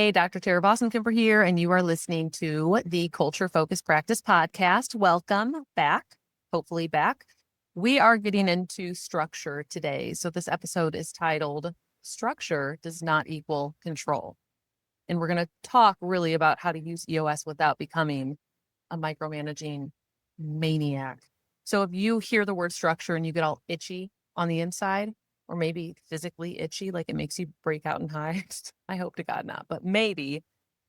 Hey, Dr. Tara Vossenkemper here, and you are listening to the Culture Focused Practice Podcast. Welcome back, hopefully back. We are getting into structure today. So this episode is titled Structure Does Not Equal Control. And we're going to talk really about how to use EOS without becoming a micromanaging maniac. So if you hear the word structure and you get all itchy on the inside, or maybe physically itchy, like it makes you break out in hives, I hope to God not, but maybe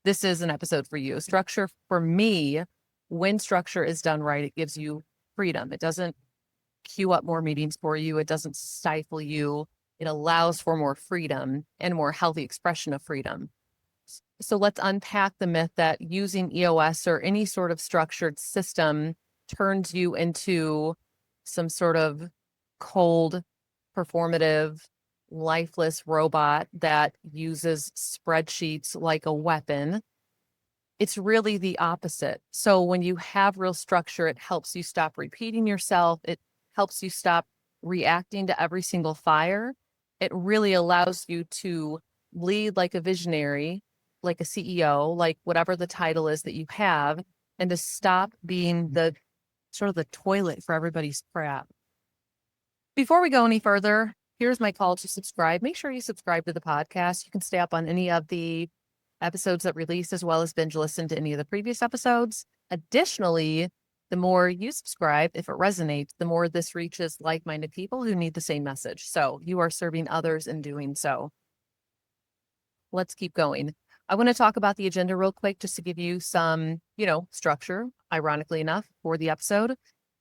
this is an episode for you. Structure for me, when structure is done right, it gives you freedom. It doesn't queue up more meetings for you. It doesn't stifle you. It allows for more freedom and more healthy expression of freedom. So let's unpack the myth that using EOS or any sort of structured system turns you into some sort of cold, performative, lifeless robot that uses spreadsheets like a weapon. It's really the opposite. So when you have real structure, it helps you stop repeating yourself. It helps you stop reacting to every single fire. It really allows you to lead like a visionary, like a CEO, like whatever the title is that you have, and to stop being the sort of the toilet for everybody's crap. Before we go any further, here's my call to subscribe. Make sure you subscribe to the podcast. You can stay up on any of the episodes that release, as well as binge listen to any of the previous episodes. Additionally, the more you subscribe, if it resonates, the more this reaches like-minded people who need the same message. So you are serving others in doing so. Let's keep going. I want to talk about the agenda real quick, just to give you some, structure, ironically enough, for the episode.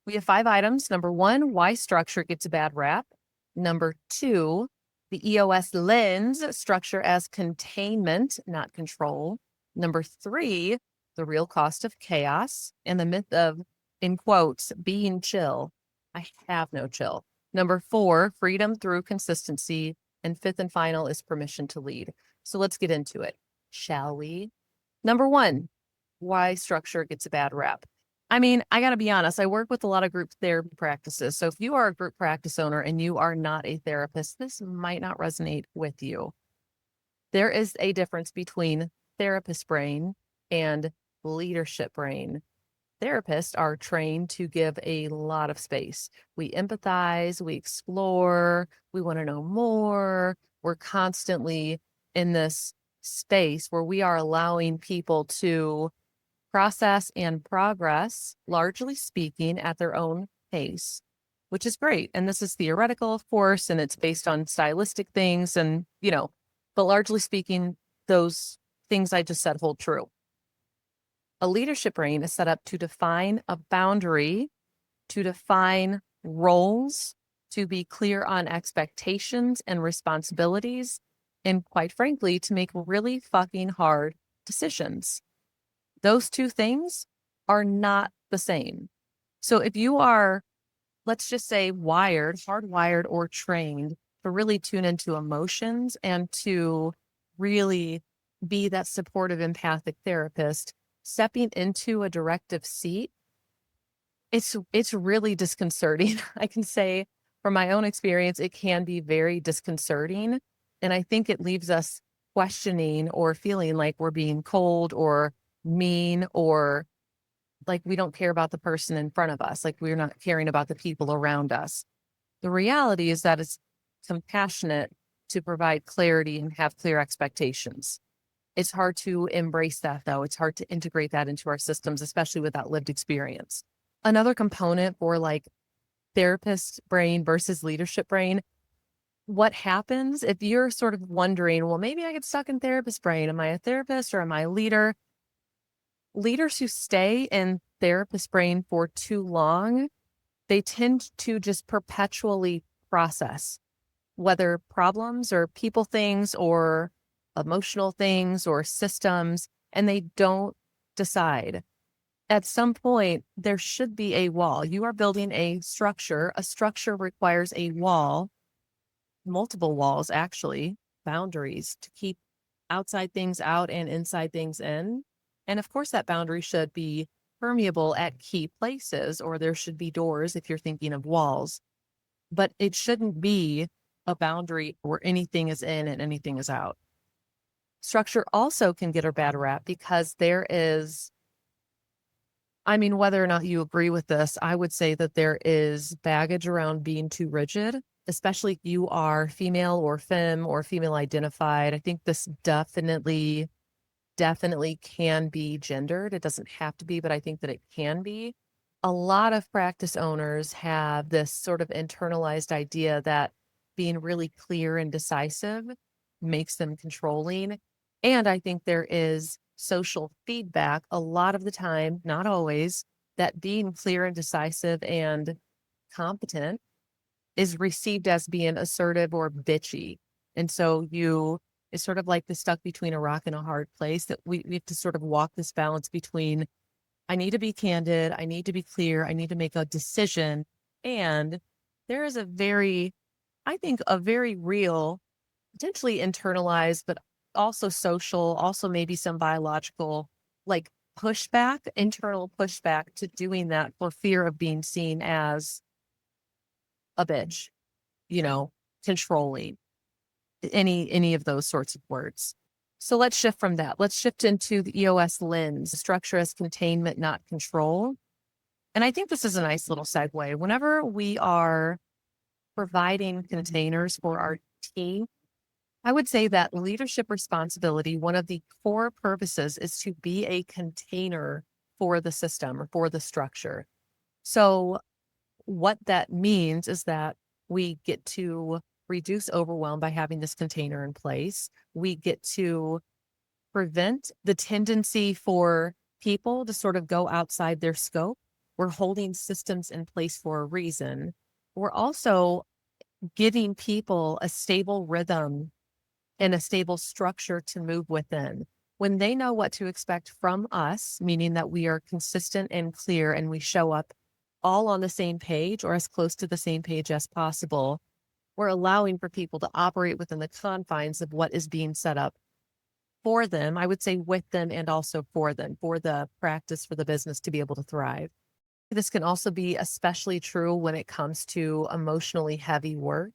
We have 5 items. Number 1, why structure gets a bad rap. Number 2, the EOS lens, structure as containment, not control. Number 3, the real cost of chaos and the myth of, in quotes, being chill. I have no chill. Number 4, freedom through consistency. And 5th and final is permission to lead. So let's get into it, shall we? Number 1, why structure gets a bad rap. I mean, I got to be honest, I work with a lot of group therapy practices. So if you are a group practice owner and you are not a therapist, this might not resonate with you. There is a difference between therapist brain and leadership brain. Therapists are trained to give a lot of space. We empathize, we explore, we want to know more. We're constantly in this space where we are allowing people to process and progress, largely speaking, at their own pace, which is great. And this is theoretical, of course, and it's based on stylistic things and, but largely speaking, those things I just said hold true. A leadership brain is set up to define a boundary, to define roles, to be clear on expectations and responsibilities, and quite frankly, to make really fucking hard decisions. Those two things are not the same. So if you are, let's just say, hardwired or trained to really tune into emotions and to really be that supportive, empathic therapist, stepping into a directive seat, it's really disconcerting. I can say from my own experience, it can be very disconcerting. And I think it leaves us questioning or feeling like we're being cold or mean, or like we don't care about the person in front of us, like we're not caring about the people around us. The reality is that it's compassionate to provide clarity and have clear expectations. It's hard to embrace that, though. It's hard to integrate that into our systems, especially with that lived experience. Another component for like therapist brain versus leadership brain, what happens if you're sort of wondering, well, maybe I get stuck in therapist brain. Am I a therapist or am I a leader? Leaders who stay in therapist brain for too long, they tend to just perpetually process, whether problems or people things or emotional things or systems, and they don't decide. At some point, there should be a wall. You are building a structure. A structure requires a wall, multiple walls, actually, boundaries to keep outside things out and inside things in. And of course, that boundary should be permeable at key places, or there should be doors if you're thinking of walls. But it shouldn't be a boundary where anything is in and anything is out. Structure also can get a bad rap because there is, whether or not you agree with this, I would say that there is baggage around being too rigid, especially if you are female or femme or female identified. I think this definitely can be gendered. It doesn't have to be, but I think that it can be. A lot of practice owners have this sort of internalized idea that being really clear and decisive makes them controlling. And I think there is social feedback a lot of the time, not always, that being clear and decisive and competent is received as being assertive or bitchy. And so it's sort of like the stuck between a rock and a hard place that we have to sort of walk this balance between, I need to be candid, I need to be clear, I need to make a decision. And there is I think a very real, potentially internalized, but also social, also maybe some biological, like internal pushback to doing that for fear of being seen as a bitch, controlling, any of those sorts of words. So let's shift from that. Let's shift into the EOS lens, structure as containment, not control. And I think this is a nice little segue. Whenever we are providing containers for our team, I would say that leadership responsibility, one of the core purposes is to be a container for the system or for the structure. So what that means is that we get to reduce overwhelm by having this container in place. We get to prevent the tendency for people to sort of go outside their scope. We're holding systems in place for a reason. We're also giving people a stable rhythm and a stable structure to move within. When they know what to expect from us, meaning that we are consistent and clear and we show up all on the same page or as close to the same page as possible, we're allowing for people to operate within the confines of what is being set up for them. I would say with them and also for them, for the practice, for the business to be able to thrive. This can also be especially true when it comes to emotionally heavy work.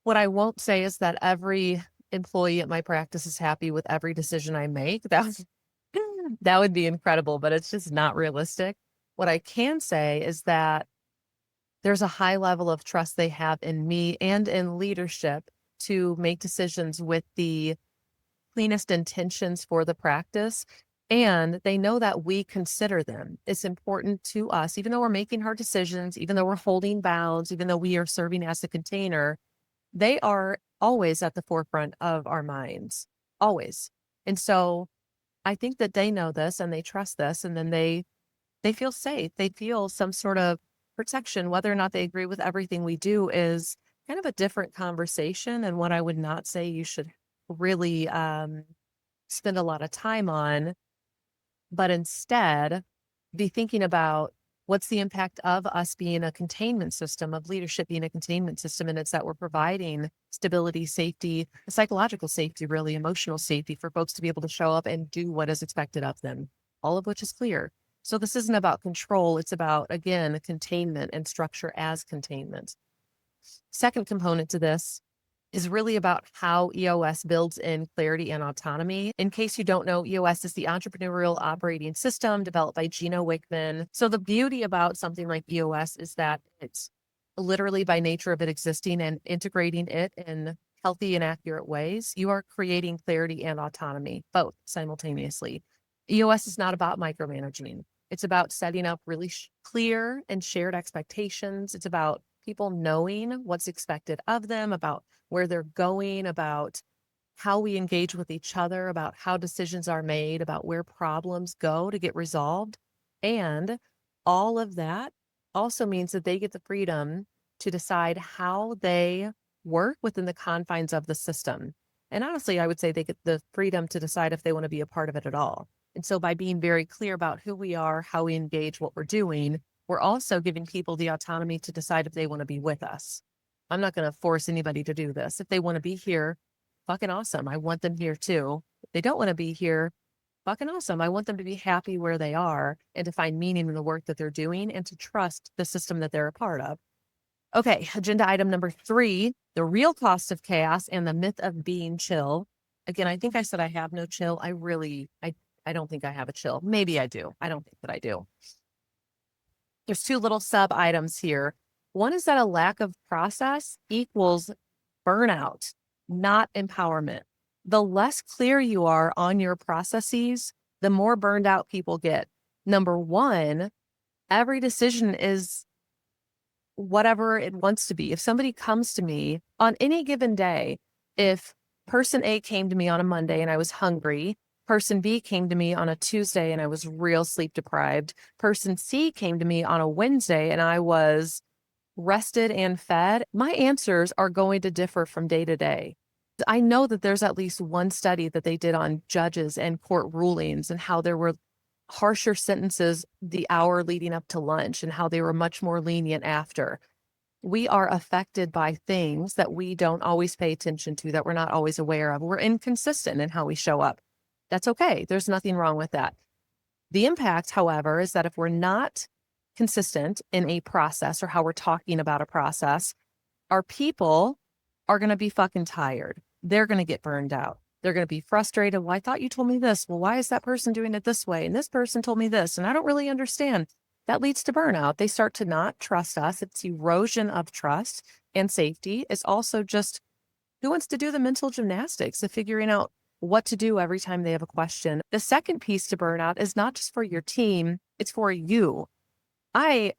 What I won't say is that every employee at my practice is happy with every decision I make. That would be incredible, but it's just not realistic. What I can say is that there's a high level of trust they have in me and in leadership to make decisions with the cleanest intentions for the practice. And they know that we consider them. It's important to us, even though we're making hard decisions, even though we're holding bounds, even though we are serving as a container, they are always at the forefront of our minds, always. And so I think that they know this and they trust this, and then they feel safe. They feel some sort of protection. Whether or not they agree with everything we do is kind of a different conversation, and what I would not say you should really spend a lot of time on, but instead be thinking about what's the impact of us being a containment system, of leadership being a containment system. And it's that we're providing stability, safety, psychological safety, really emotional safety for folks to be able to show up and do what is expected of them, all of which is clear. So this isn't about control. It's about, again, containment and structure as containment. Second component to this is really about how EOS builds in clarity and autonomy. In case you don't know, EOS is the Entrepreneurial Operating System developed by Gino Wickman. So the beauty about something like EOS is that it's literally, by nature of it existing and integrating it in healthy and accurate ways, you are creating clarity and autonomy, both simultaneously. EOS is not about micromanaging. It's about setting up really clear and shared expectations. It's about people knowing what's expected of them, about where they're going, about how we engage with each other, about how decisions are made, about where problems go to get resolved. And all of that also means that they get the freedom to decide how they work within the confines of the system. And honestly, I would say they get the freedom to decide if they want to be a part of it at all. And so by being very clear about who we are, how we engage, what we're doing, we're also giving people the autonomy to decide if they want to be with us. I'm not going to force anybody to do this. If they want to be here, fucking awesome. I want them here too. If they don't want to be here, fucking awesome. I want them to be happy where they are and to find meaning in the work that they're doing and to trust the system that they're a part of. Okay, agenda item number 3, the real cost of chaos and the myth of being chill. Again, I think I said I have no chill. I don't think I have a chill. Maybe I do. I don't think that I do. There's two little sub items here. One is that a lack of process equals burnout, not empowerment. The less clear you are on your processes, the more burned out people get. Number one, every decision is whatever it wants to be. If somebody comes to me on any given day, if person A came to me on a Monday and I was hungry, person B came to me on a Tuesday and I was real sleep deprived, person C came to me on a Wednesday and I was rested and fed, my answers are going to differ from day to day. I know that there's at least one study that they did on judges and court rulings and how there were harsher sentences the hour leading up to lunch and how they were much more lenient after. We are affected by things that we don't always pay attention to, that we're not always aware of. We're inconsistent in how we show up. That's okay. There's nothing wrong with that. The impact, however, is that if we're not consistent in a process or how we're talking about a process, our people are going to be fucking tired. They're going to get burned out. They're going to be frustrated. Well, I thought you told me this. Well, why is that person doing it this way? And this person told me this, and I don't really understand. That leads to burnout. They start to not trust us. It's erosion of trust and safety. It's also just who wants to do the mental gymnastics of figuring out what to do every time they have a question. The second piece to burnout is not just for your team, it's for you. I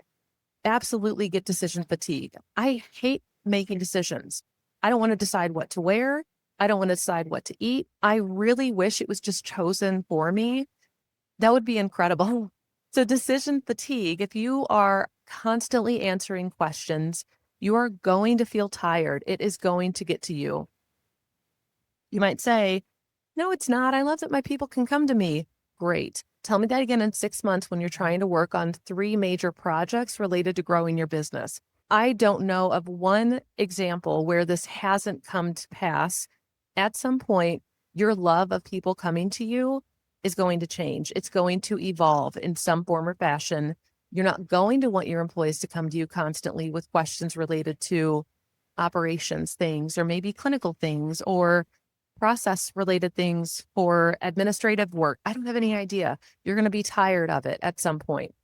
absolutely get decision fatigue. I hate making decisions. I don't want to decide what to wear. I don't want to decide what to eat. I really wish it was just chosen for me. That would be incredible. So decision fatigue, if you are constantly answering questions, you are going to feel tired. It is going to get to you. You might say, no, it's not. I love that my people can come to me. Great. Tell me that again in 6 months when you're trying to work on 3 major projects related to growing your business. I don't know of one example where this hasn't come to pass. At some point, your love of people coming to you is going to change. It's going to evolve in some form or fashion. You're not going to want your employees to come to you constantly with questions related to operations things, or maybe clinical things, or process related things for administrative work. I don't have any idea. You're going to be tired of it at some point.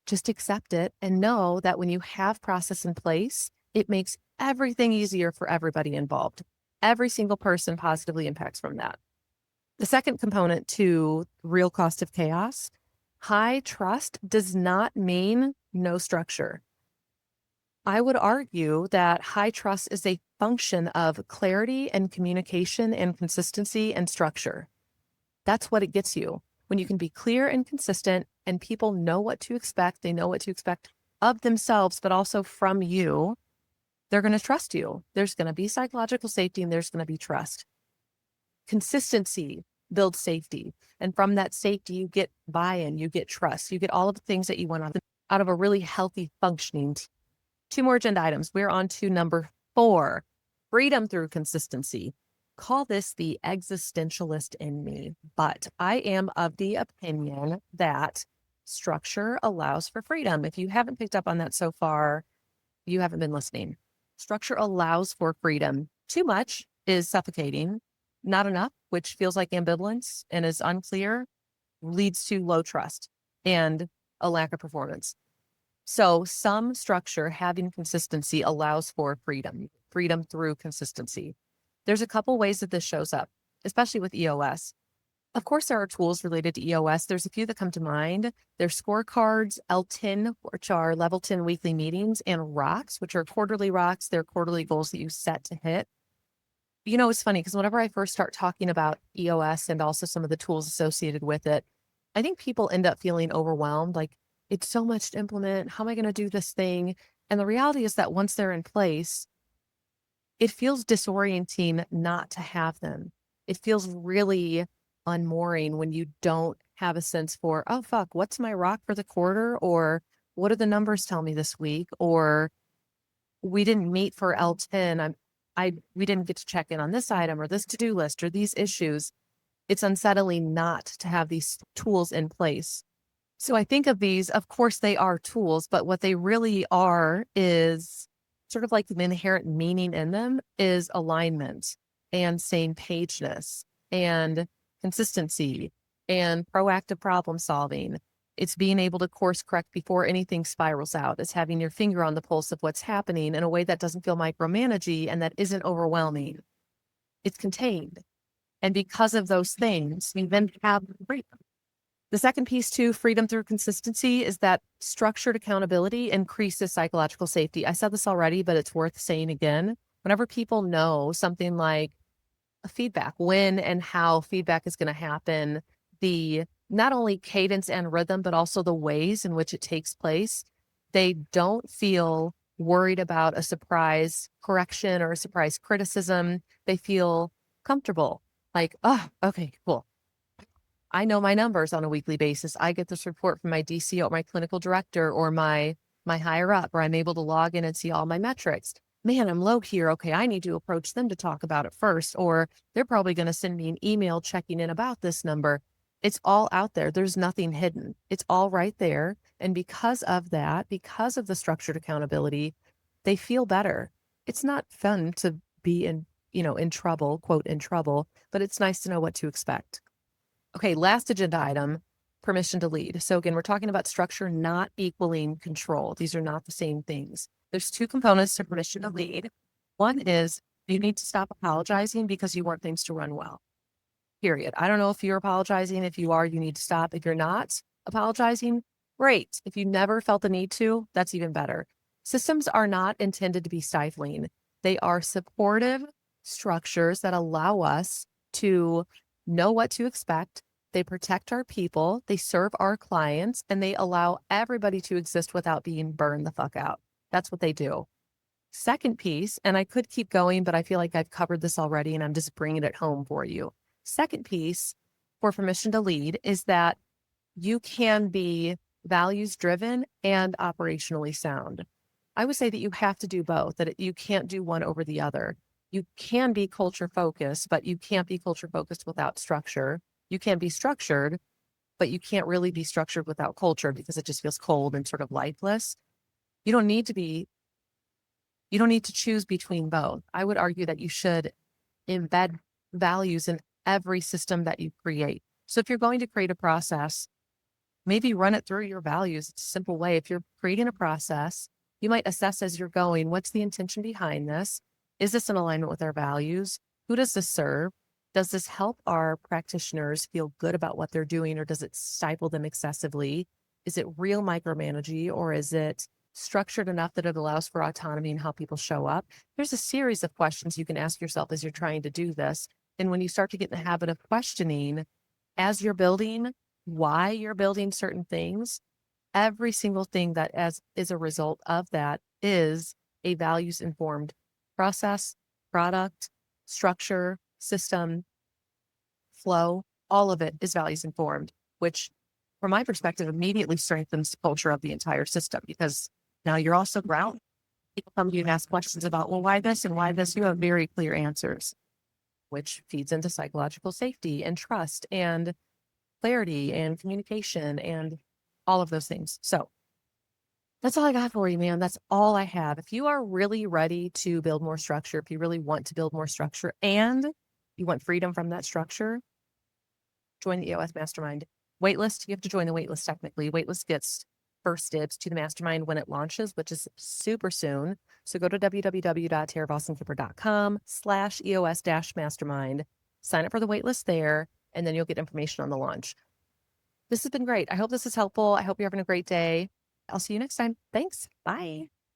Just accept it and know that when you have process in place, it makes everything easier for everybody involved. Every single person positively impacts from that. The second component to real cost of chaos, high trust does not mean no structure. I would argue that high trust is a function of clarity and communication and consistency and structure. That's what it gets you. When you can be clear and consistent and people know what to expect, they know what to expect of themselves, but also from you, they're going to trust you. There's going to be psychological safety and there's going to be trust. Consistency builds safety. And from that safety, you get buy-in, you get trust, you get all of the things that you want out of a really healthy functioning team. 2 more agenda items. We're on to number 4, freedom through consistency. Call this the existentialist in me, but I am of the opinion that structure allows for freedom. If you haven't picked up on that so far, you haven't been listening. Structure allows for freedom. Too much is suffocating. Not enough, which feels like ambivalence and is unclear, leads to low trust and a lack of performance. So some structure having consistency allows for freedom through consistency. There's a couple ways that this shows up, especially with EOS. Of course, there are tools related to EOS. There's a few that come to mind. There's scorecards, L10, which are level 10 weekly meetings, and rocks, which are quarterly rocks. They're quarterly goals that you set to hit. You know, it's funny because whenever I first start talking about EOS and also some of the tools associated with it, I think people end up feeling overwhelmed, like it's so much to implement. How am I going to do this thing? And the reality is that once they're in place, it feels disorienting not to have them. It feels really unmooring when you don't have a sense for, oh, fuck, what's my rock for the quarter? Or what do the numbers tell me this week? Or we didn't meet for L10. We didn't get to check in on this item or this to-do list or these issues. It's unsettling not to have these tools in place. So I think of these, of course they are tools, but what they really are is sort of like the inherent meaning in them is alignment and same pageness and consistency and proactive problem solving. It's being able to course correct before anything spirals out. It's having your finger on the pulse of what's happening in a way that doesn't feel micromanaging and that isn't overwhelming. It's contained. And because of those things, we then have freedom. The second piece to freedom through consistency is that structured accountability increases psychological safety. I said this already, but it's worth saying again. Whenever people know something like a feedback, when and how feedback is going to happen, the not only cadence and rhythm, but also the ways in which it takes place, they don't feel worried about a surprise correction or a surprise criticism. They feel comfortable, like, oh, okay, cool. I know my numbers on a weekly basis. I get this report from my DCO, my clinical director, or my higher up, or I'm able to log in and see all my metrics. Man, I'm low here. Okay, I need to approach them to talk about it first, or they're probably going to send me an email checking in about this number. It's all out there. There's nothing hidden. It's all right there. And because of that, because of the structured accountability, they feel better. It's not fun to be in trouble, quote, in trouble, but it's nice to know what to expect. Okay, last agenda item, permission to lead. So again, we're talking about structure not equaling control. These are not the same things. There's two components to permission to lead. One is you need to stop apologizing because you want things to run well, period. I don't know if you're apologizing. If you are, you need to stop. If you're not apologizing, great. If you never felt the need to, that's even better. Systems are not intended to be stifling. They are supportive structures that allow us to know what to expect. They protect our people, they serve our clients, and they allow everybody to exist without being burned the fuck out. That's what they do. Second piece, and I could keep going, but I feel like I've covered this already and I'm just bringing it home for you. Second piece for permission to lead is that you can be values driven and operationally sound. I would say that you have to do both, that you can't do one over the other. You can be culture focused, but you can't be culture focused without structure. You can be structured, but you can't really be structured without culture because it just feels cold and sort of lifeless. You don't need to choose between both. I would argue that you should embed values in every system that you create. So if you're going to create a process, maybe run it through your values. It's a simple way. If you're creating a process, you might assess as you're going, what's the intention behind this? Is this in alignment with our values? Who does this serve? Does this help our practitioners feel good about what they're doing, or does it stifle them excessively? Is it real micromanaging, or is it structured enough that it allows for autonomy and how people show up? There's a series of questions you can ask yourself as you're trying to do this. And when you start to get in the habit of questioning as you're building, why you're building certain things, every single thing that is a result of that is a values-informed process, product, structure, system, flow. All of it is values-informed, which from my perspective immediately strengthens the culture of the entire system because now you're also grounded. People come to you and ask questions about, well, why this and why this? You have very clear answers, which feeds into psychological safety and trust and clarity and communication and all of those things. So that's all I got for you, man. That's all I have. If you are really ready to build more structure, if you really want to build more structure and you want freedom from that structure, join the EOS Mastermind. Waitlist, you have to join the waitlist technically. Waitlist gets first dibs to the mastermind when it launches, which is super soon. So go to www.taravossenkemper.com/EOS-mastermind. Sign up for the waitlist there, and then you'll get information on the launch. This has been great. I hope this is helpful. I hope you're having a great day. I'll see you next time. Thanks. Bye.